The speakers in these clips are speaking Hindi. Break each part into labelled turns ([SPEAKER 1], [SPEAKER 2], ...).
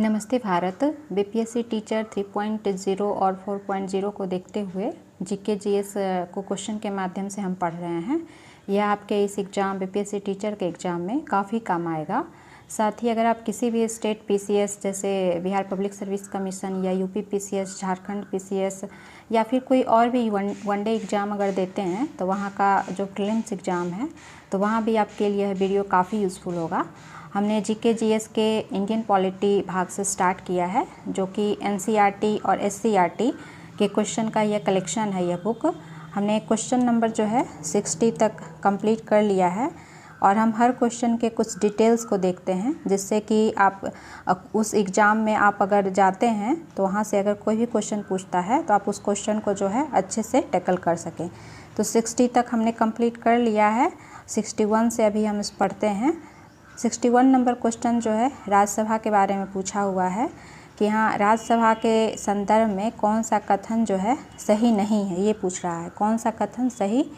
[SPEAKER 1] नमस्ते भारत। बीपीएससी टीचर 3.0 और 4.0 को देखते हुए जीके जीएस को क्वेश्चन के माध्यम से हम पढ़ रहे हैं। यह आपके इस एग्ज़ाम बीपीएससी टीचर के एग्ज़ाम में काफ़ी काम आएगा। साथ ही अगर आप किसी भी स्टेट पीसीएस जैसे बिहार पब्लिक सर्विस कमीशन या यूपी पीसीएस, झारखंड पीसीएस या फिर कोई और भी वनडे एग्ज़ाम अगर देते हैं तो वहाँ का जो प्रीलिम्स एग्ज़ाम है तो वहाँ भी आपके लिए यह वीडियो काफ़ी यूज़फुल होगा। हमने जीके जीएस के इंडियन पॉलिटी भाग से स्टार्ट किया है, जो कि एनसीईआरटी और एससीईआरटी के क्वेश्चन का यह कलेक्शन है। यह बुक हमने क्वेश्चन नंबर जो है 60 तक कंप्लीट कर लिया है और हम हर क्वेश्चन के कुछ डिटेल्स को देखते हैं, जिससे कि आप उस एग्ज़ाम में आप अगर जाते हैं तो वहाँ से अगर कोई भी क्वेश्चन पूछता है तो आप उस क्वेश्चन को जो है अच्छे से टैकल कर सकें। तो 60 तक हमने कंप्लीट कर लिया है। 61 से अभी हम इस पढ़ते हैं। 61 नंबर क्वेश्चन जो है राज्यसभा के बारे में पूछा हुआ है कि हाँ, राज्यसभा के संदर्भ में कौन सा कथन जो है सही नहीं है, ये पूछ रहा है। कौन सा कथन सही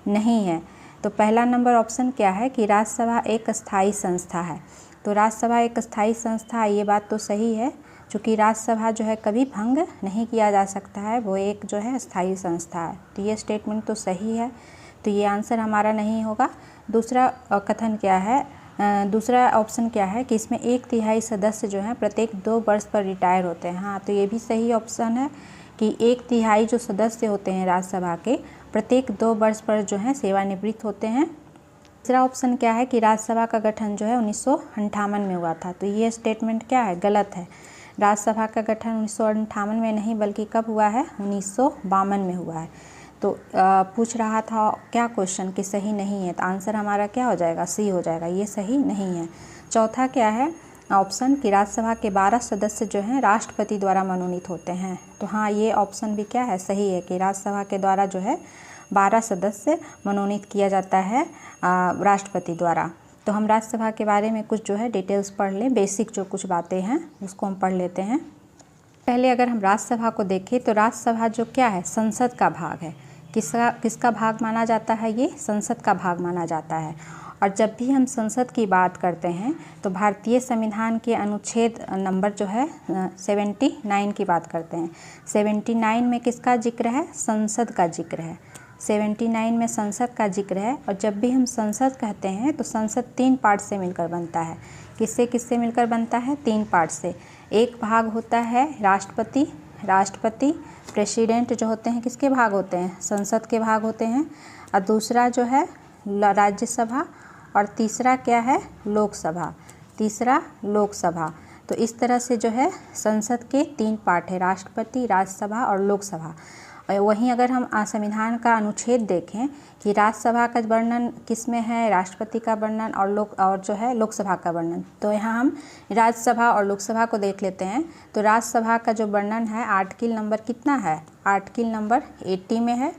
[SPEAKER 1] नहीं है? तो पहला नंबर ऑप्शन क्या है कि राज्यसभा एक स्थायी संस्था है। तो राज्यसभा एक स्थायी संस्था, ये बात तो सही है, क्योंकि राज्यसभा जो है कभी भंग नहीं किया जा सकता है, वो एक जो है स्थायी संस्था है। तो ये स्टेटमेंट तो सही है, तो ये आंसर हमारा नहीं होगा। दूसरा कथन क्या है, दूसरा ऑप्शन क्या है कि इसमें 1/3 सदस्य जो हैं प्रत्येक 2 वर्ष पर रिटायर होते हैं। हाँ, तो ये भी सही ऑप्शन है कि 1/3 जो सदस्य होते हैं राज्यसभा के प्रत्येक 2 वर्ष पर जो है सेवानिवृत्त होते हैं। तीसरा ऑप्शन क्या है कि राज्यसभा का गठन जो है 1958 में हुआ था। तो ये स्टेटमेंट क्या है, गलत है। राज्यसभा का गठन 1958 में नहीं बल्कि कब हुआ है, 1952 में हुआ है। तो पूछ रहा था क्या क्वेश्चन कि सही नहीं है, तो आंसर हमारा क्या हो जाएगा, सी हो जाएगा। ये सही नहीं है। चौथा क्या है ऑप्शन कि राज्यसभा के 12 सदस्य जो हैं राष्ट्रपति द्वारा मनोनीत होते हैं। तो हाँ, ये ऑप्शन भी क्या है, सही है कि राज्यसभा के द्वारा जो है 12 सदस्य मनोनीत किया जाता है राष्ट्रपति द्वारा। तो हम राज्यसभा के बारे में कुछ जो है डिटेल्स पढ़ लें। बेसिक जो कुछ बातें हैं उसको हम पढ़ लेते हैं। पहले अगर हम राज्यसभा को देखें तो राज्यसभा जो क्या है, संसद का भाग है। किसका भाग माना जाता है, ये संसद का भाग माना जाता है। और जब भी हम संसद की बात करते हैं तो भारतीय संविधान के अनुच्छेद नंबर जो है 79 की बात करते हैं। 79 में किसका जिक्र है, संसद का जिक्र है। 79 में संसद का जिक्र है। और जब भी हम संसद कहते हैं तो संसद 3 पार्ट से मिलकर बनता है। किससे किससे मिलकर बनता है, 3 पार्ट से। एक भाग होता है राष्ट्रपति प्रेसिडेंट जो होते हैं किसके भाग होते हैं, संसद के भाग होते हैं। और दूसरा जो है राज्यसभा और तीसरा क्या है, लोकसभा। तीसरा लोकसभा। तो इस तरह से जो है संसद के 3 पार्ट है, राष्ट्रपति, राज्यसभा और लोकसभा। वहीं अगर हम संविधान का अनुच्छेद देखें कि राज्यसभा का वर्णन किस में है, राष्ट्रपति का वर्णन और जो है लोकसभा का वर्णन। तो यहाँ हम राज्यसभा और लोकसभा को देख लेते हैं। तो राज्यसभा का जो वर्णन है आर्टिकल नंबर कितना है, आर्टिकल नंबर 80 में है।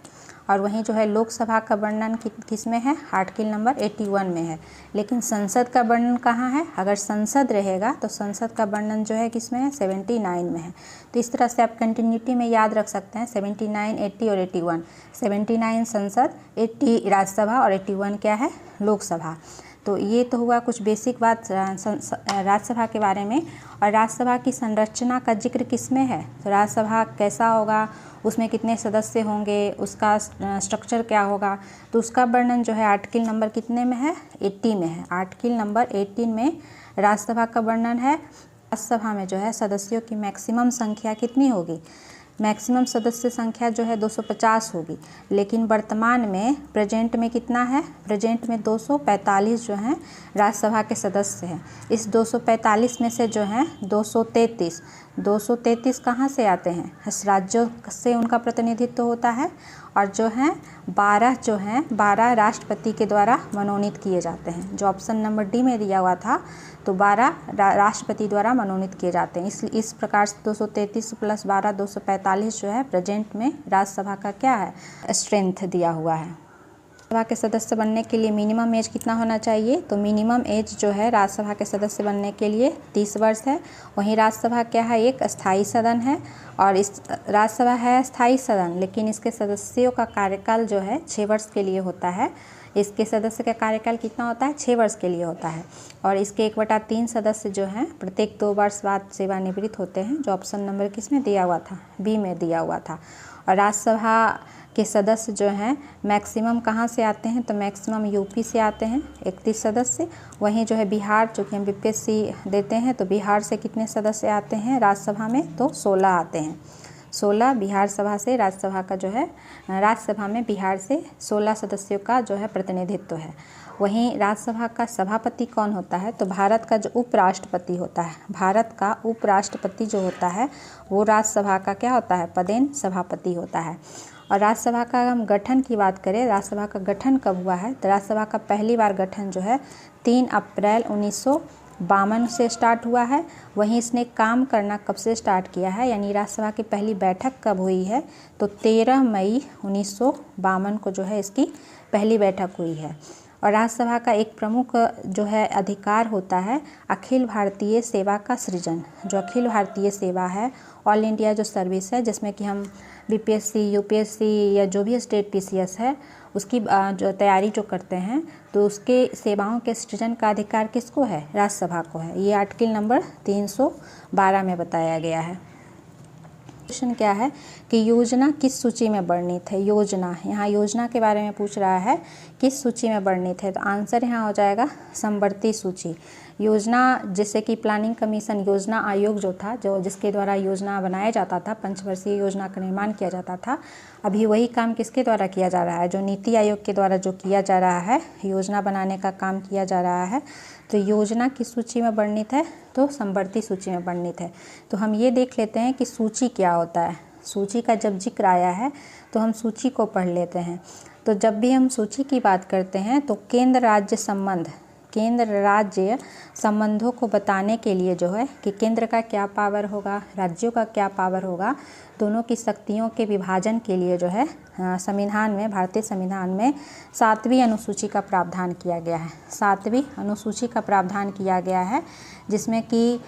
[SPEAKER 1] और वहीं जो है लोकसभा का वर्णन किस में है, आर्टिकल नंबर 81 में है। लेकिन संसद का वर्णन कहाँ है, अगर संसद रहेगा तो संसद का वर्णन जो है किस में है, 79 में है। तो इस तरह से आप कंटिन्यूटी में याद रख सकते हैं 79, 80 और 81। 79 संसद, 80 राज्यसभा और 81 क्या है, लोकसभा। तो ये तो हुआ कुछ बेसिक बात राज्यसभा के बारे में। और राज्यसभा की संरचना का जिक्र किस में है, तो राज्यसभा कैसा होगा, उसमें कितने सदस्य होंगे, उसका स्ट्रक्चर क्या होगा, तो उसका वर्णन जो है आर्टिकल नंबर कितने में है, 80 में है। आर्टिकल नंबर 18 में राज्यसभा का वर्णन है। राज्यसभा में जो है सदस्यों की मैक्सिमम संख्या कितनी होगी, मैक्सिमम सदस्य संख्या जो है 250 होगी। लेकिन वर्तमान में प्रेजेंट में कितना है, प्रेजेंट में 245 जो हैं राज्यसभा के सदस्य हैं। इस 245 में से जो हैं 233 कहाँ से आते हैं, इस राज्यों से उनका प्रतिनिधित्व होता है। और जो हैं 12 राष्ट्रपति के द्वारा मनोनीत किए जाते हैं। जो ऑप्शन नंबर डी में दिया हुआ था, तो 12 राष्ट्रपति द्वारा मनोनीत किए जाते हैं। इस प्रकार से 233 + 12 245 जो है प्रेजेंट में राज्यसभा का क्या है, स्ट्रेंथ दिया हुआ है। राज्यसभा के सदस्य बनने के लिए मिनिमम एज कितना होना चाहिए, तो मिनिमम एज जो है राज्यसभा के सदस्य बनने के लिए 30 वर्ष है। वहीं राज्यसभा क्या है, एक स्थायी सदन है। और इस राज्यसभा है स्थायी सदन, लेकिन इसके सदस्यों का कार्यकाल जो है 6 वर्ष के लिए होता है। इसके सदस्य का कार्यकाल कितना होता है, 6 वर्ष के लिए होता है। और इसके 1/3 सदस्य जो हैं प्रत्येक 2 वर्ष बाद सेवानिवृत्त होते हैं, जो ऑप्शन नंबर किस में दिया हुआ था, बी में दिया हुआ था। और राज्यसभा के सदस्य जो हैं मैक्सिमम कहाँ से आते हैं, तो मैक्सिमम यूपी से आते हैं 31 सदस्य। वहीं जो है बिहार, जो कि हम बीपीएससी देते हैं, तो बिहार से कितने सदस्य आते हैं राज्यसभा में, तो 16 आते हैं। 16 बिहार सभा से राज्यसभा का जो है, राज्यसभा में बिहार से 16 सदस्यों का जो है प्रतिनिधित्व है। वहीं राज्यसभा का सभापति कौन होता है, तो भारत का जो उपराष्ट्रपति होता है, भारत का उपराष्ट्रपति जो होता है वो राज्यसभा का क्या होता है, पदेन सभापति होता है। और राज्यसभा का हम गठन की बात करें, राज्यसभा का गठन कब हुआ है, तो राज्यसभा का पहली बार गठन जो है 3 अप्रैल 1952 से स्टार्ट हुआ है। वहीं इसने काम करना कब से स्टार्ट किया है, यानी राज्यसभा की पहली बैठक कब हुई है, तो 13 मई 1952 को जो है इसकी पहली बैठक हुई है। और राज्यसभा का एक प्रमुख जो है अधिकार होता है अखिल भारतीय सेवा का सृजन। जो अखिल भारतीय सेवा है, ऑल इंडिया जो सर्विस है, जिसमें कि हम बीपीएससी, यूपीएससी या जो भी स्टेट पीसीएस है उसकी जो तैयारी जो करते हैं, तो उसके सेवाओं के सृजन का अधिकार किसको है, राज्यसभा को है। ये आर्टिकल नंबर 312 में बताया गया है। क्वेश्चन क्या है कि योजना किस सूची में वर्णित है, योजना, यहाँ योजना के बारे में पूछ रहा है, किस सूची में वर्णित है, तो आंसर यहाँ हो जाएगा समवर्ती सूची। योजना जैसे कि प्लानिंग कमीशन योजना आयोग जो था, जो जिसके द्वारा योजना बनाया जाता था, पंचवर्षीय योजना का निर्माण किया जाता था, अभी वही काम किसके द्वारा किया जा रहा है, जो नीति आयोग के द्वारा जो किया जा रहा है, योजना बनाने का काम किया जा रहा है। तो योजना किस सूची में वर्णित है, तो समवर्ती सूची में वर्णित है। तो हम ये देख लेते हैं कि सूची क्या होता है। सूची का जब जिक्र आया है तो हम सूची को पढ़ लेते हैं। तो जब भी हम सूची की बात करते हैं तो केंद्र राज्य संबंध, केंद्र राज्य संबंधों को बताने के लिए जो है कि केंद्र का क्या पावर होगा, राज्यों का क्या पावर होगा, दोनों की शक्तियों के विभाजन के लिए जो है संविधान में, भारतीय संविधान में 7वीं अनुसूची का प्रावधान किया गया है। 7वीं अनुसूची का प्रावधान किया गया है, जिसमें कि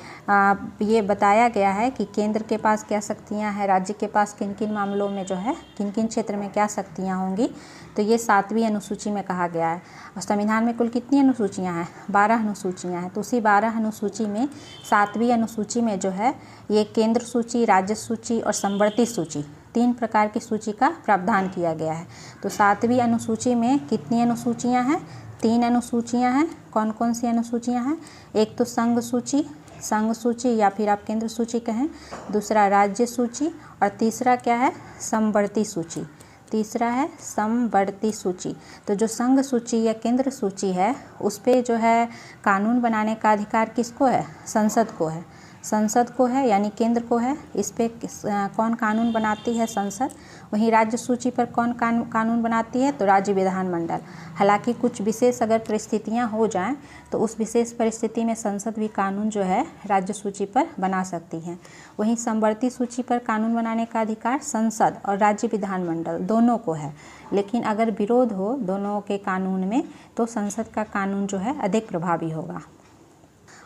[SPEAKER 1] ये बताया गया है कि केंद्र के पास क्या शक्तियां हैं, राज्य के पास किन किन मामलों में जो है किन किन क्षेत्र में क्या शक्तियां होंगी। तो ये 7वीं अनुसूची में कहा गया है। और संविधान में कुल कितनी अनुसूचियां हैं, 12 अनुसूचियां हैं। तो उसी 12 अनुसूची में 7वीं अनुसूची में जो है ये केंद्र सूची, राज्य सूची और समवर्ती सूची, 3 प्रकार की सूची का प्रावधान किया गया है। तो 7वीं अनुसूची में कितनी अनुसूचियां हैं, 3 अनुसूचियां हैं। कौन कौन सी अनुसूचियां हैं, एक तो संघ सूची या फिर आप केंद्र सूची कहें, दूसरा राज्य सूची और तीसरा क्या है, समवर्ती सूची। तीसरा है समवर्ती सूची। तो जो संघ सूची या केंद्र सूची है उस पे जो है कानून बनाने का अधिकार किसको है, संसद को है, संसद को है, यानी केंद्र को है। इस पे कौन कानून बनाती है, संसद। वहीं राज्य सूची पर कौन कानून बनाती है, तो राज्य विधानमंडल। हालांकि कुछ विशेष अगर परिस्थितियां हो जाएं तो उस विशेष परिस्थिति में संसद भी कानून जो है राज्य सूची पर बना सकती है। वहीं समवर्ती सूची पर कानून बनाने का अधिकार संसद और राज्य विधानमंडल दोनों को है, लेकिन अगर विरोध हो दोनों के कानून में तो संसद का कानून जो है अधिक प्रभावी होगा।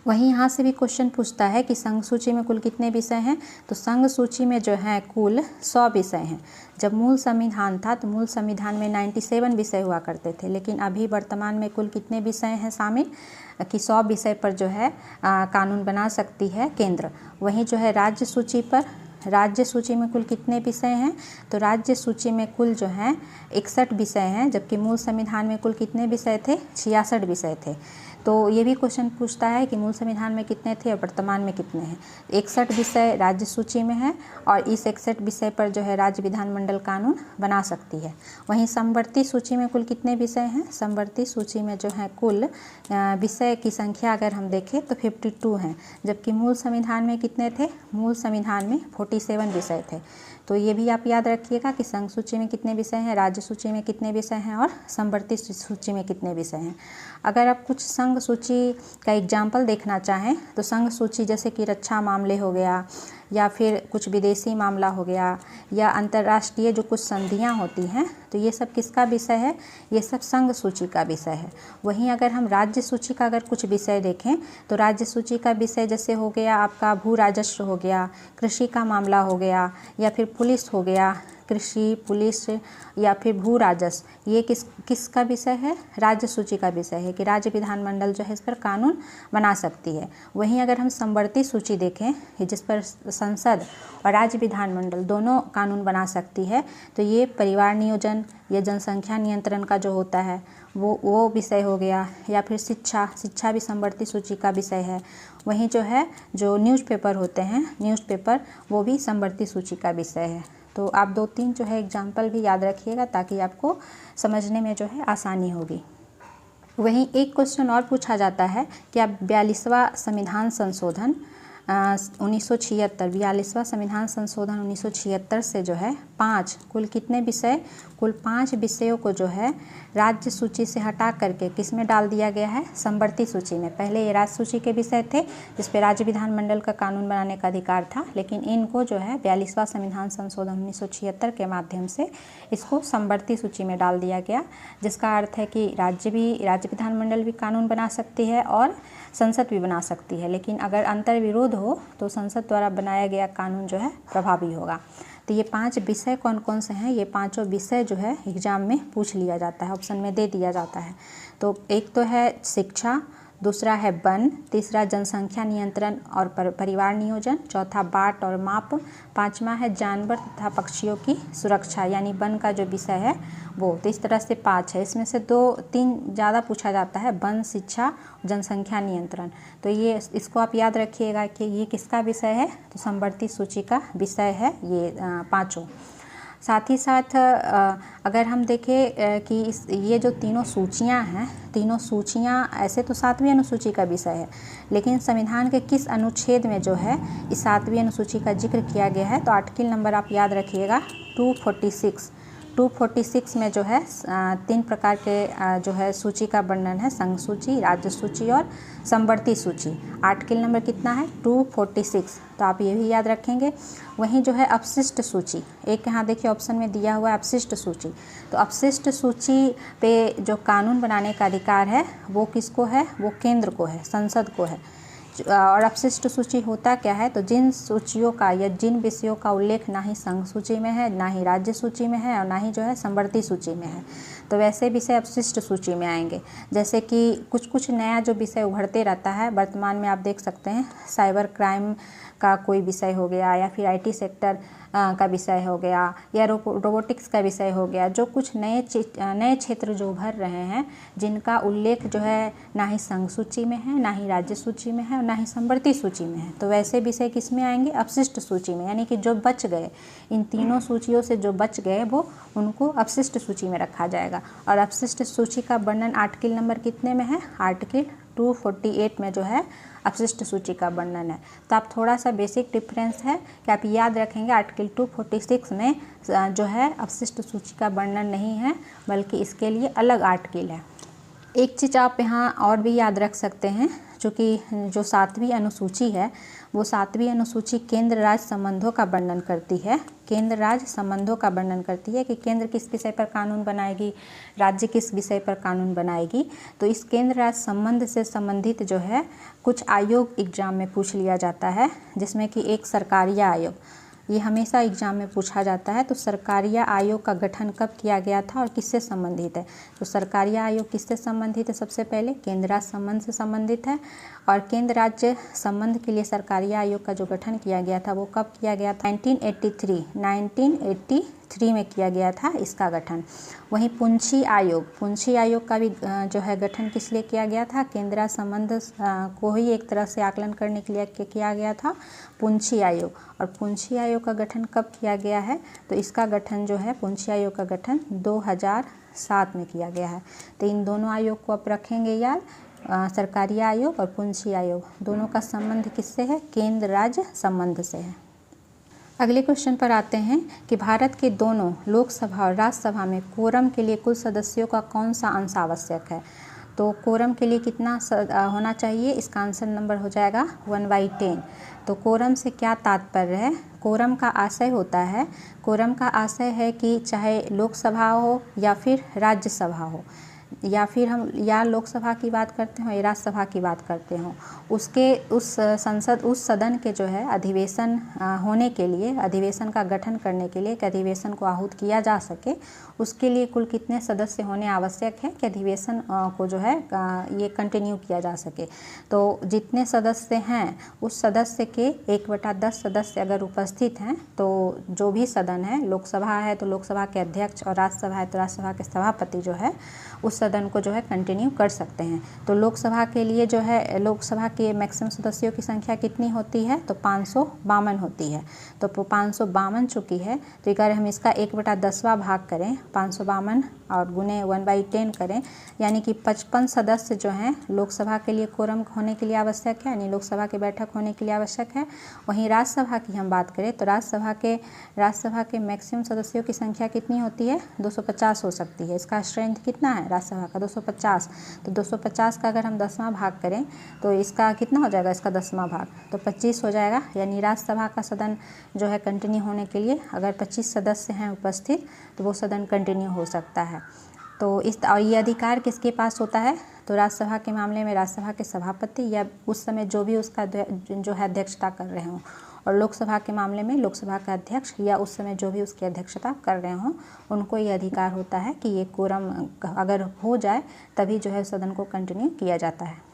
[SPEAKER 1] वहीं यहाँ से भी क्वेश्चन पूछता है कि संघ सूची में कुल कितने विषय हैं, तो संघ सूची में जो है कुल 100 विषय हैं। जब मूल संविधान था तो मूल संविधान में 97 विषय हुआ करते थे, लेकिन अभी वर्तमान में कुल कितने विषय हैं शामिल, कि 100 विषय पर जो है कानून बना सकती है केंद्र। वहीं जो है राज्य सूची पर, राज्य सूची में कुल कितने विषय हैं, तो राज्य सूची में कुल जो हैं 61 विषय हैं, जबकि मूल संविधान में कुल कितने विषय थे, 66 विषय थे। तो ये भी क्वेश्चन पूछता है कि मूल संविधान में कितने थे और वर्तमान में कितने हैं। 61 विषय राज्य सूची में है और इस 61 विषय पर जो है राज्य विधानमंडल कानून बना सकती है। वहीं समवर्ती सूची में कुल कितने विषय हैं, समवर्ती सूची में जो है कुल विषय की संख्या अगर हम देखें तो 52 हैं, जबकि मूल संविधान में कितने थे, मूल संविधान में 47 विषय थे। तो ये भी आप याद रखिएगा कि संघ सूची में कितने विषय हैं, राज्य सूची में कितने विषय हैं और समवर्ती सूची में कितने विषय हैं। अगर आप कुछ संघ सूची का एग्जाम्पल देखना चाहें तो संघ सूची जैसे कि रक्षा मामले हो गया या फिर कुछ विदेशी मामला हो गया या अंतर्राष्ट्रीय जो कुछ संधियां होती हैं, तो ये सब किसका विषय है, ये सब संघ सूची का विषय है। वहीं अगर हम राज्य सूची का अगर कुछ विषय देखें तो राज्य सूची का विषय जैसे हो गया आपका भू राजस्व हो गया, कृषि का मामला हो गया या फिर पुलिस हो गया, कृषि, पुलिस या फिर भू राजस्व, ये किसका विषय है? राज्य सूची का विषय है कि राज्य विधानमंडल जो है इस पर कानून बना सकती है। वहीं अगर हम समवर्ती सूची देखें कि जिस पर संसद और राज्य विधानमंडल दोनों कानून बना सकती है, तो ये परिवार नियोजन या जनसंख्या नियंत्रण का जो होता है वो विषय हो गया। या फिर शिक्षा भी समवर्ती सूची का विषय है। वहीं जो है जो न्यूज़पेपर होते हैं, न्यूज़पेपर वो भी समवर्ती सूची का विषय है। तो आप 2-3 जो है एग्जाम्पल भी याद रखिएगा ताकि आपको समझने में जो है आसानी होगी। वहीं एक क्वेश्चन और पूछा जाता है कि आप 42वां संविधान संशोधन 1976, 42वां संविधान संशोधन 1976 से जो है कुल कितने विषय, कुल 5 विषयों को जो है राज्य सूची से हटा करके किस में डाल दिया गया है? समवर्ती सूची में। पहले ये राज्य सूची के विषय थे जिस पे राज्य विधानमंडल का कानून बनाने का अधिकार था, लेकिन इनको जो है 42वां संविधान संशोधन 1976 के माध्यम से इसको समवर्ती सूची में डाल दिया गया, जिसका अर्थ है कि राज्य विधानमंडल भी कानून बना सकती है और संसद भी बना सकती है, लेकिन अगर अंतर विरोध हो तो संसद द्वारा बनाया गया कानून जो है प्रभावी होगा। तो ये 5 विषय कौन कौन से हैं? ये पांचों विषय जो है एग्जाम में पूछ लिया जाता है, ऑप्शन में दे दिया जाता है। तो एक तो है शिक्षा, दूसरा है वन, तीसरा जनसंख्या नियंत्रण और परिवार नियोजन, चौथा बाट और माप, पांचवा है जानवर तथा पक्षियों की सुरक्षा यानी वन का जो विषय है वो। तो इस तरह से 5 है, इसमें से 2-3 ज़्यादा पूछा जाता है, वन, शिक्षा, जनसंख्या नियंत्रण। तो ये इसको आप याद रखिएगा कि ये किसका विषय है? तो समवर्ती सूची का विषय है ये पाँचों। साथ ही साथ अगर हम देखें कि ये जो तीनों सूचियां हैं, तीनों सूचियां ऐसे तो 7वीं अनुसूची का विषय है, लेकिन संविधान के किस अनुच्छेद में जो है इस 7वीं अनुसूची का जिक्र किया गया है? तो आर्टिकल नंबर आप याद रखिएगा 246 में जो है 3 प्रकार के जो है सूची का वर्णन है, संघ सूची, राज्य सूची और समवर्ती सूची। आर्टिकल नंबर कितना है? 246, तो आप ये भी याद रखेंगे। वहीं जो है अपशिष्ट सूची, एक यहाँ देखिए ऑप्शन में दिया हुआ है अपशिष्ट सूची। तो अपशिष्ट सूची पे जो कानून बनाने का अधिकार है वो किसको है? वो केंद्र को है, संसद को है। और अपशिष्ट सूची होता क्या है? तो जिन सूचियों का या जिन विषयों का उल्लेख ना ही संघ सूची में है, ना ही राज्य सूची में है और ना ही जो है समवर्ती सूची में है, तो वैसे विषय अपशिष्ट सूची में आएंगे। जैसे कि कुछ नया जो विषय उभरते रहता है, वर्तमान में आप देख सकते हैं साइबर क्राइम का कोई विषय हो गया या फिर IT सेक्टर का विषय हो गया या रोबोटिक्स का विषय हो गया, जो कुछ नए क्षेत्र जो उभर रहे हैं जिनका उल्लेख जो है ना ही संघ सूची में है, ना ही राज्य सूची में है और ना ही समवर्ती सूची में है, तो वैसे विषय किस में आएंगे? अपशिष्ट सूची में। यानी कि जो बच गए, इन तीनों सूचियों से जो बच गए वो उनको अपशिष्ट सूची में रखा जाएगा। और अपशिष्ट सूची का वर्णन आर्टिकल नंबर कितने में है? आर्टिकल 248 में जो है अपशिष्ट सूची का वर्णन है। तो आप थोड़ा सा बेसिक डिफरेंस है कि आप याद रखेंगे आर्टिकल 246 में जो है अपशिष्ट सूची का वर्णन नहीं है, बल्कि इसके लिए अलग आर्टिकल है। एक चीज़ आप यहाँ और भी याद रख सकते हैं, चूँकि जो 7वीं अनुसूची है वो 7वीं अनुसूची केंद्र राज्य संबंधों का वर्णन करती है। केंद्र राज्य संबंधों का वर्णन करती है कि केंद्र किस विषय पर कानून बनाएगी, राज्य किस विषय पर कानून बनाएगी। तो इस केंद्र राज्य संबंध से संबंधित जो है कुछ आयोग एग्जाम में पूछ लिया जाता है, जिसमें कि एक सरकारिया आयोग, ये हमेशा एग्जाम में पूछा जाता है। तो सरकारिया आयोग का गठन कब किया गया था और किससे संबंधित है? तो सरकारिया आयोग किससे संबंधित है? सबसे पहले केंद्र राज्य संबंध से संबंधित है। और केंद्र राज्य संबंध के लिए सरकारिया आयोग का जो गठन किया गया था वो कब किया गया था? 1983 में किया गया था इसका गठन। वहीं पुंछी आयोग का भी जो है गठन किस लिए किया गया था? केंद्र राज्य संबंध को ही एक तरह से आकलन करने के लिए किया गया था पुंछी आयोग। और पुंछी आयोग का गठन कब किया गया है? तो इसका गठन जो है पुंछी आयोग का गठन 2007 में किया गया है। तो इन दोनों आयोग को आप रखेंगे याद, सरकारिया आयोग और पुंछी आयोग, दोनों का संबंध किससे है? केंद्र राज्य संबंध से है। अगले क्वेश्चन पर आते हैं कि भारत के दोनों लोकसभा और राज्यसभा में कोरम के लिए कुल सदस्यों का कौन सा अंश आवश्यक है? तो कोरम के लिए कितना होना चाहिए? इसका आंसर नंबर हो जाएगा 1/10। तो कोरम से क्या तात्पर्य है? कोरम का आशय होता है, कोरम का आशय है कि चाहे लोकसभा हो या फिर राज्यसभा हो, या फिर हम या लोकसभा की बात करते हो या राज्यसभा की बात करते हो, उसके उस सदन के जो है अधिवेशन होने के लिए, अधिवेशन का गठन करने के लिए, कि अधिवेशन को आहूत किया जा सके, उसके लिए कुल कितने सदस्य होने आवश्यक है कि अधिवेशन को जो है ये कंटिन्यू किया जा सके। तो जितने सदस्य हैं उस सदस्य के 1/10 सदस्य अगर उपस्थित हैं तो जो भी सदन है, लोकसभा है तो लोकसभा के अध्यक्ष और राज्यसभा है तो राज्यसभा के सभापति जो है उस सदन को जो है कंटिन्यू कर सकते हैं। तो लोकसभा के लिए जो है, लोकसभा के मैक्सिमम सदस्यों की संख्या कितनी होती है, तो 552 होती है। तो 552 चुकी है, तो अगर हम इसका 1/10वां भाग करें 552 और गुने 1/10 करें, यानी कि 55 सदस्य जो हैं लोकसभा के लिए कोरम होने के लिए आवश्यक है, यानी लोकसभा की बैठक होने के लिए आवश्यक है। वहीं राज्यसभा की हम बात करें तो राज्यसभा के मैक्सिमम सदस्यों की संख्या कितनी होती है, 250 हो सकती है। इसका स्ट्रेंथ कितना है राज्यसभा का, 250। तो 250 का अगर हम 10वां भाग करें तो इसका कितना हो जाएगा, इसका 10वां भाग, तो 25 हो जाएगा। यानी राज्यसभा का सदन जो है कंटिन्यू होने के लिए अगर 25 सदस्य हैं उपस्थित तो वो सदन कंटिन्यू हो सकता है। तो और ये अधिकार किसके पास होता है, तो राज्यसभा के मामले में राज्यसभा के सभापति या उस समय जो भी उसका जो है अध्यक्षता कर रहे हों, और लोकसभा के मामले में लोकसभा का अध्यक्ष या उस समय जो भी उसकी अध्यक्षता कर रहे हों, उनको ये अधिकार होता है कि ये कोरम अगर हो जाए तभी जो है सदन को कंटिन्यू किया जाता है।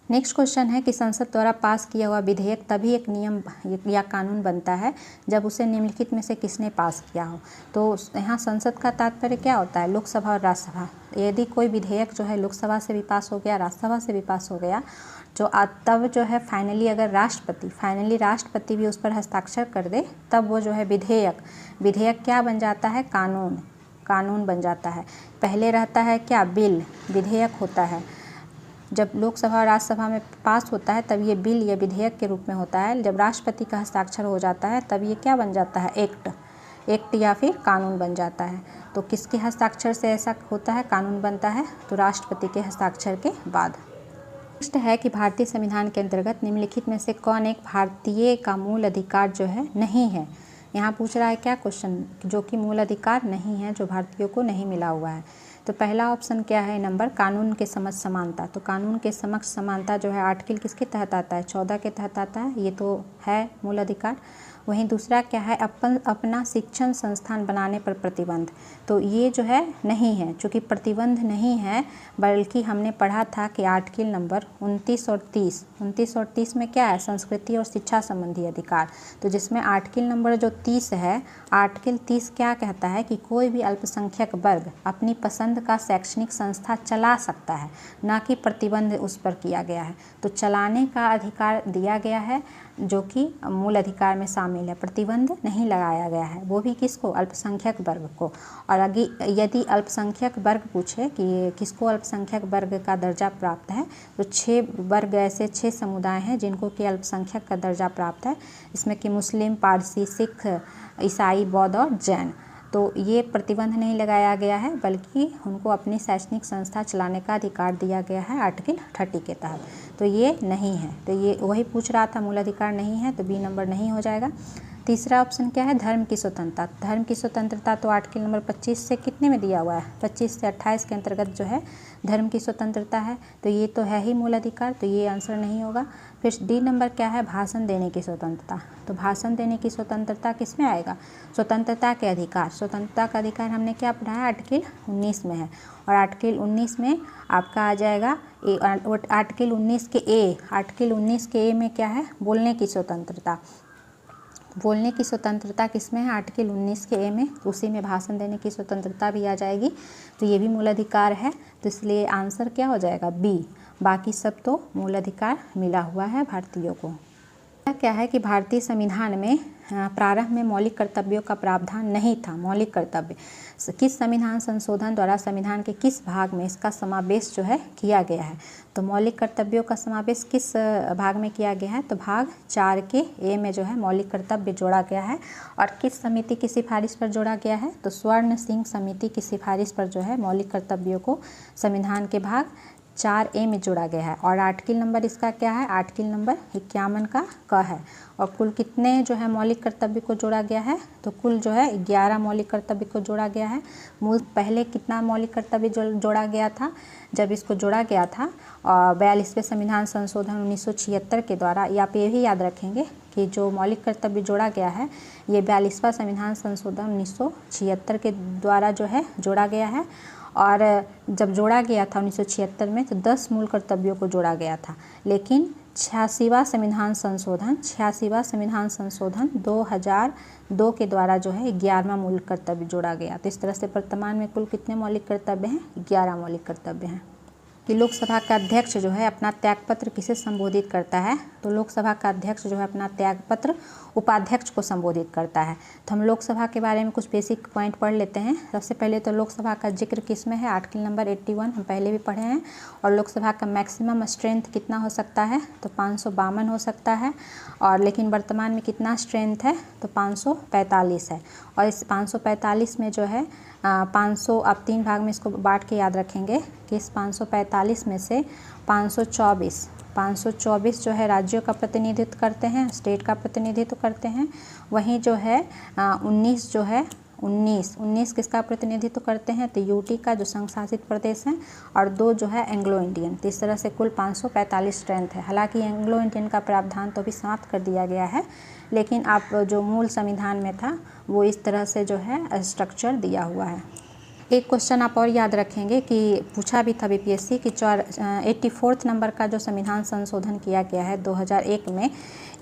[SPEAKER 1] नेक्स्ट क्वेश्चन है कि संसद द्वारा पास किया हुआ विधेयक तभी एक नियम या कानून बनता है जब उसे निम्नलिखित में से किसने पास किया हो। तो यहाँ संसद का तात्पर्य क्या होता है, लोकसभा और राज्यसभा। यदि कोई विधेयक जो है लोकसभा से भी पास हो गया, राज्यसभा से भी पास हो गया, जो तब जो है फाइनली अगर राष्ट्रपति भी उस पर हस्ताक्षर कर दे, तब वो जो है विधेयक क्या बन जाता है, कानून बन जाता है। पहले रहता है क्या, बिल, विधेयक होता है। जब लोकसभा और राज्यसभा में पास होता है तब ये बिल या विधेयक के रूप में होता है। जब राष्ट्रपति का हस्ताक्षर हो जाता है तब ये क्या बन जाता है, एक्ट या फिर कानून बन जाता है। तो किसके हस्ताक्षर से ऐसा होता है, कानून बनता है, तो राष्ट्रपति के हस्ताक्षर के बाद। नेक्स्ट है कि भारतीय संविधान के अंतर्गत निम्नलिखित में से कौन एक भारतीय का मूल अधिकार जो है नहीं है। यहाँ पूछ रहा है क्या क्वेश्चन, जो कि मूल अधिकार नहीं है, जो भारतीयों को नहीं मिला हुआ है। तो पहला ऑप्शन क्या है नंबर, कानून के समक्ष समानता। तो कानून के समक्ष समानता जो है आर्टिकल किसके तहत आता है, 14 के तहत आता है, ये तो है मूल अधिकार। वहीं दूसरा क्या है, अपना शिक्षण संस्थान बनाने पर प्रतिबंध। तो ये जो है नहीं है, चूँकि प्रतिबंध नहीं है, बल्कि हमने पढ़ा था कि आर्टिकल नंबर 29 और 30 में क्या है, संस्कृति और शिक्षा संबंधी अधिकार। तो जिसमें आर्टिकल नंबर जो 30 है, आर्टिकल 30 क्या कहता है कि कोई भी अल्पसंख्यक वर्ग अपनी पसंद का शैक्षणिक संस्था चला सकता है, ना कि प्रतिबंध उस पर किया गया है। तो चलाने का अधिकार दिया गया है, जो कि मूल अधिकार में शामिल है। प्रतिबंध नहीं लगाया गया है, वो भी किसको, अल्पसंख्यक वर्ग को। और यदि अल्पसंख्यक वर्ग पूछे कि किसको अल्पसंख्यक वर्ग का दर्जा प्राप्त है, तो 6 वर्ग ऐसे 6 समुदाय हैं जिनको कि अल्पसंख्यक का दर्जा प्राप्त है। इसमें कि मुस्लिम, पारसी, सिख, ईसाई, बौद्ध और जैन। तो ये प्रतिबंध नहीं लगाया गया है, बल्कि उनको अपनी शैक्षणिक संस्था चलाने का अधिकार दिया गया है आर्टिकल 30 के तहत। तो ये नहीं है, तो ये वही पूछ रहा था, मूल अधिकार नहीं है, तो बी नंबर नहीं हो जाएगा। तीसरा ऑप्शन क्या है, धर्म की स्वतंत्रता। धर्म की स्वतंत्रता तो आर्टिकल नंबर 25 से कितने में दिया हुआ है, 25 से 28 के अंतर्गत जो है धर्म की स्वतंत्रता है। तो ये तो है ही मूल अधिकार, तो ये आंसर नहीं होगा। फिर डी नंबर क्या है, भाषण देने की स्वतंत्रता। तो भाषण देने की स्वतंत्रता किस में आएगा, स्वतंत्रता के अधिकार। स्वतंत्रता का अधिकार हमने क्या पढ़ा है, आर्टिकल 19 में है। और आर्टिकल 19 में आपका आ जाएगा आर्टिकल 19 के ए में क्या है, बोलने की स्वतंत्रता। बोलने की स्वतंत्रता किसमें है, आर्टिकल 19 के ए में, उसी में भाषण देने की स्वतंत्रता भी आ जाएगी। तो ये भी मूल अधिकार है, तो इसलिए आंसर क्या हो जाएगा, बी। बाकी सब तो मूल अधिकार मिला हुआ है भारतीयों को। क्या है कि भारतीय संविधान में प्रारंभ में मौलिक कर्तव्यों का प्रावधान नहीं था। मौलिक कर्तव्य किस संविधान संशोधन द्वारा संविधान के किस भाग में इसका समावेश जो है किया गया है। तो मौलिक कर्तव्यों का समावेश किस भाग में किया गया है, तो भाग 4 के ए में जो है मौलिक कर्तव्य जोड़ा गया है। और किस समिति की सिफारिश पर जोड़ा गया है, तो स्वर्ण सिंह समिति की सिफारिश पर जो है मौलिक कर्तव्यों को संविधान के भाग 4A में जोड़ा गया है और आर्टिकल नंबर इसका क्या है, आर्टिकल नंबर 51 का क है। और कुल कितने जो है मौलिक कर्तव्य को जोड़ा गया है, तो कुल जो है 11 मौलिक कर्तव्य को जोड़ा गया है। मूल पहले कितना मौलिक कर्तव्य जोड़ा गया था, जब इसको जोड़ा गया था 42वें संविधान संशोधन 1976 के द्वारा। या आप ये भी याद रखेंगे कि जो मौलिक कर्तव्य जोड़ा गया है ये 42वां संविधान संशोधन 1976 के द्वारा जो है जोड़ा गया है। और जब जोड़ा गया था 1976 में तो 10 मूल कर्तव्यों को जोड़ा गया था, लेकिन 86वां संविधान संशोधन 2002 के द्वारा जो है 11वां मूल कर्तव्य जोड़ा गया। तो इस तरह से वर्तमान में कुल कितने मौलिक कर्तव्य हैं, 11 मौलिक कर्तव्य हैं। कि लोकसभा का अध्यक्ष जो है अपना त्यागपत्र किसे संबोधित करता है, तो लोकसभा का अध्यक्ष जो है अपना त्यागपत्र उपाध्यक्ष को संबोधित करता है। तो हम लोकसभा के बारे में कुछ बेसिक पॉइंट पढ़ लेते हैं। सबसे पहले तो लोकसभा का जिक्र किस में है, आर्टिकल नंबर 81 हम पहले भी पढ़े हैं। और लोकसभा का मैक्सिमम स्ट्रेंथ कितना हो सकता है, तो 552 हो सकता है। और लेकिन वर्तमान में कितना स्ट्रेंथ है, तो 545 है। और इस 545 में जो है 500 आप 3 भाग में इसको बांट के याद रखेंगे कि इस 545 में से 524 जो है राज्यों का प्रतिनिधित्व करते हैं, स्टेट का प्रतिनिधित्व करते हैं। वहीं जो है 19 जो है 19 किसका प्रतिनिधित्व करते हैं, तो यूटी का जो संघ शासित प्रदेश है, और 2 जो है एंग्लो इंडियन। तो इस तरह से कुल 545 स्ट्रेंथ है। हालांकि एंग्लो इंडियन का प्रावधान तो अभी समाप्त कर दिया गया है, लेकिन आप जो मूल संविधान में था वो इस तरह से जो है स्ट्रक्चर दिया हुआ है। एक क्वेश्चन आप और याद रखेंगे कि पूछा भी था बीपीएससी कि 84 नंबर का जो संविधान संशोधन किया गया है 2001 में,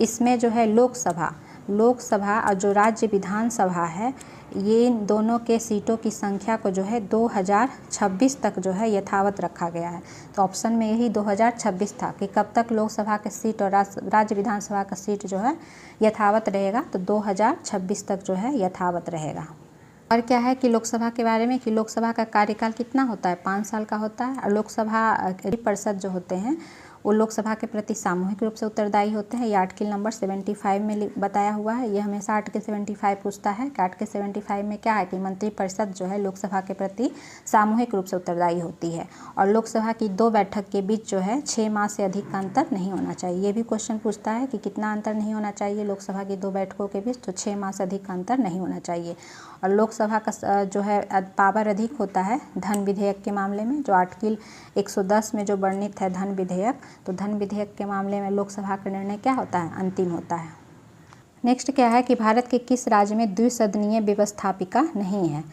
[SPEAKER 1] इसमें जो है लोकसभा और जो राज्य विधानसभा है, ये दोनों के सीटों की संख्या को जो है 2026 तक जो है यथावत रखा गया है। तो ऑप्शन में यही 2026 था कि कब तक लोकसभा के सीट और राज्य विधानसभा का सीट जो है यथावत रहेगा, तो 2026 तक जो है यथावत रहेगा। और क्या है कि लोकसभा के बारे में कि लोकसभा का कार्यकाल कितना होता है, 5 साल का होता है। और लोकसभा परिषद जो होते हैं वो लोकसभा के प्रति सामूहिक रूप से उत्तरदायी होते हैं। ये आर्टिकल नंबर 75 में बताया हुआ है। ये हमेशा आर्टिकल 75 पूछता है कि आर्टिकल 75 में क्या है कि मंत्रिपरिषद जो है लोकसभा के प्रति सामूहिक रूप से उत्तरदायी होती है। और लोकसभा की 2 बैठक के बीच जो है 6 माह से अधिक का अंतर नहीं होना चाहिए। ये भी क्वेश्चन पूछता है कि कितना अंतर नहीं होना चाहिए लोकसभा की 2 बैठकों के बीच, तो 6 माह से अधिक का अंतर नहीं होना चाहिए। और लोकसभा का जो है पावर अधिक होता है धन विधेयक के मामले में, जो आर्टिकल 110 में जो वर्णित है धन विधेयक, तो धन विधेयक के मामले में लोकसभा का निर्णय क्या होता है, अंतिम होता है। नेक्स्ट क्या है कि भारत के किस राज्य में द्विसदनीय व्यवस्थापिका नहीं है,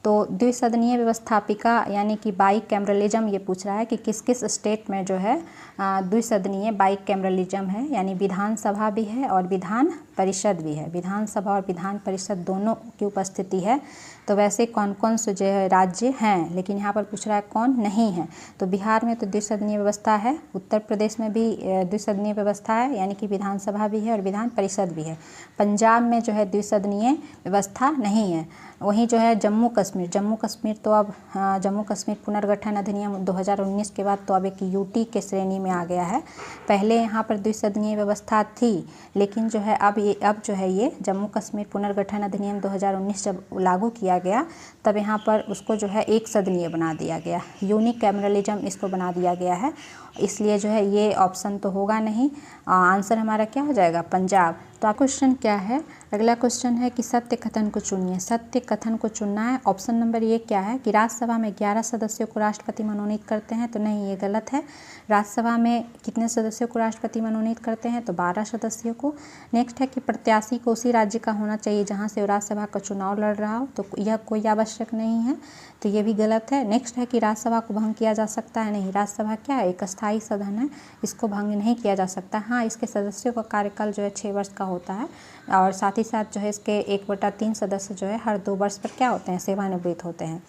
[SPEAKER 1] तो द्विसदनीय व्यवस्थापिका यानी कि बाईकैमरलिज्म ये पूछ रहा है कि किस किस स्टेट में जो है द्विसदनीय बाईकैमरलिज्म है, यानी विधानसभा भी है और विधान परिषद भी है। विधानसभा और विधान परिषद दोनों की उपस्थिति है। तो वैसे कौन कौन से जो है राज्य हैं, लेकिन यहाँ पर पूछ रहा है कौन नहीं है, तो बिहार में तो द्विसदनीय व्यवस्था है, उत्तर प्रदेश में भी द्विसदनीय व्यवस्था है, यानी कि विधानसभा भी है और विधान परिषद भी है। पंजाब में जो है द्विसदनीय व्यवस्था नहीं है। वहीं जो है जम्मू कश्मीर तो अब जम्मू कश्मीर पुनर्गठन अधिनियम 2019 के बाद तो अब एक यूटी के श्रेणी में आ गया है। पहले यहाँ पर द्विसदनीय व्यवस्था थी, लेकिन जो है अब जो है ये जम्मू कश्मीर पुनर्गठन अधिनियम 2019 जब लागू किया गया तब यहाँ पर उसको जो है एक सदनीय बना दिया गया, यूनिकैमरलिज्म इसको बना दिया गया है। इसलिए जो है ये ऑप्शन तो होगा नहीं, आंसर हमारा क्या हो जाएगा, पंजाब। तो आप क्वेश्चन क्या है, अगला क्वेश्चन है कि सत्य कथन को चुनिए। सत्य कथन को चुनना है। ऑप्शन नंबर ये क्या है कि राज्यसभा में 11 सदस्यों को राष्ट्रपति मनोनीत करते हैं, तो नहीं, ये गलत है। राज्यसभा में कितने सदस्यों को राष्ट्रपति मनोनीत करते हैं, तो 12 सदस्यों को। नेक्स्ट है कि प्रत्याशी को उसी राज्य का होना चाहिए जहाँ से वो राज्यसभा का चुनाव लड़ रहा हो, तो यह कोई आवश्यक नहीं है, तो ये भी गलत है। नेक्स्ट है कि राज्यसभा को भंग किया जा सकता है, नहीं, राज्यसभा क्या है, एक अस्थायी सदन है, इसको भंग नहीं किया जा सकता। हाँ, इसके सदस्यों का कार्यकाल जो है 6 वर्ष का होता है, और साथ ही साथ जो है इसके 1/3 सदस्य जो है हर 2 वर्ष पर क्या होते हैं, सेवानिवृत्त होते हैं।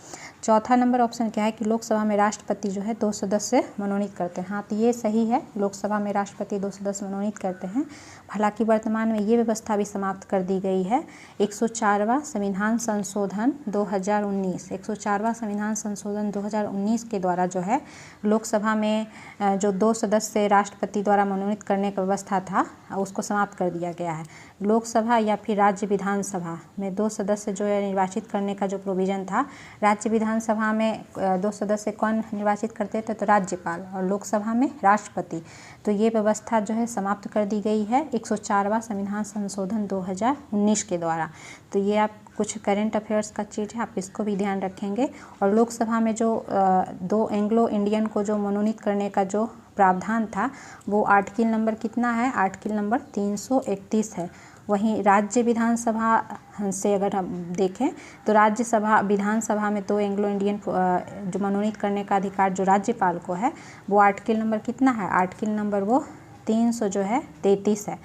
[SPEAKER 1] चौथा नंबर ऑप्शन क्या है कि लोकसभा में राष्ट्रपति जो है 2 सदस्य मनोनीत करते हैं। हाँ, तो ये सही है, लोकसभा में राष्ट्रपति 2 सदस्य मनोनीत करते हैं। हालांकि वर्तमान में ये व्यवस्था भी समाप्त कर दी गई है। 104वां संविधान संशोधन 2019 104वां संविधान संशोधन 2019 के द्वारा जो है लोकसभा में जो 2 सदस्य राष्ट्रपति द्वारा मनोनीत करने की व्यवस्था था उसको समाप्त कर दिया गया है। लोकसभा या फिर राज्य विधानसभा में 2 सदस्य जो है निर्वाचित करने का जो प्रोविज़न था, राज्य विधानसभा में 2 सदस्य कौन निर्वाचित करते थे, तो राज्यपाल, और लोकसभा में राष्ट्रपति। तो ये व्यवस्था जो है समाप्त कर दी गई है 104वां संविधान संशोधन 2019 के द्वारा। तो ये आप कुछ करेंट अफेयर्स का चीज़ है, आप इसको भी ध्यान रखेंगे। और लोकसभा में जो 2 एंग्लो इंडियन को जो मनोनीत करने का जो प्रावधान था, वो आर्टिकल नंबर कितना है, आर्टिकल नंबर 331 है। वहीं राज्य विधानसभा से अगर हम देखें तो राज्यसभा विधानसभा में 2 एंग्लो इंडियन जो मनोनीत करने का अधिकार जो राज्यपाल को है, वो आर्टिकल नंबर कितना है, आर्टिकल नंबर वो 333 है।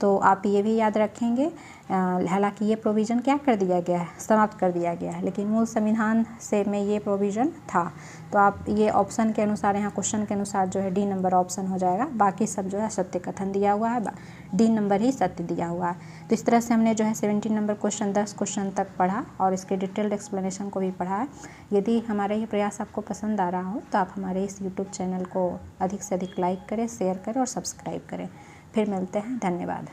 [SPEAKER 1] तो आप ये भी याद रखेंगे। हालांकि ये प्रोविज़न क्या कर दिया गया है, समाप्त कर दिया गया है, लेकिन मूल संविधान से में ये प्रोविज़न था। तो आप ये ऑप्शन के अनुसार, यहाँ क्वेश्चन के अनुसार जो है डी नंबर ऑप्शन हो जाएगा। बाकी सब जो है सत्य कथन दिया हुआ है, डी नंबर ही सत्य दिया हुआ है। तो इस तरह से हमने जो है 17 नंबर क्वेश्चन 10 क्वेश्चन तक पढ़ा और इसके डिटेल्ड एक्सप्लेनेशन को भी पढ़ा है। यदि हमारा ये प्रयास आपको पसंद आ रहा हो तो आप हमारे इस यूट्यूब चैनल को अधिक से अधिक लाइक करें, शेयर करें और सब्सक्राइब करें। फिर मिलते हैं, धन्यवाद।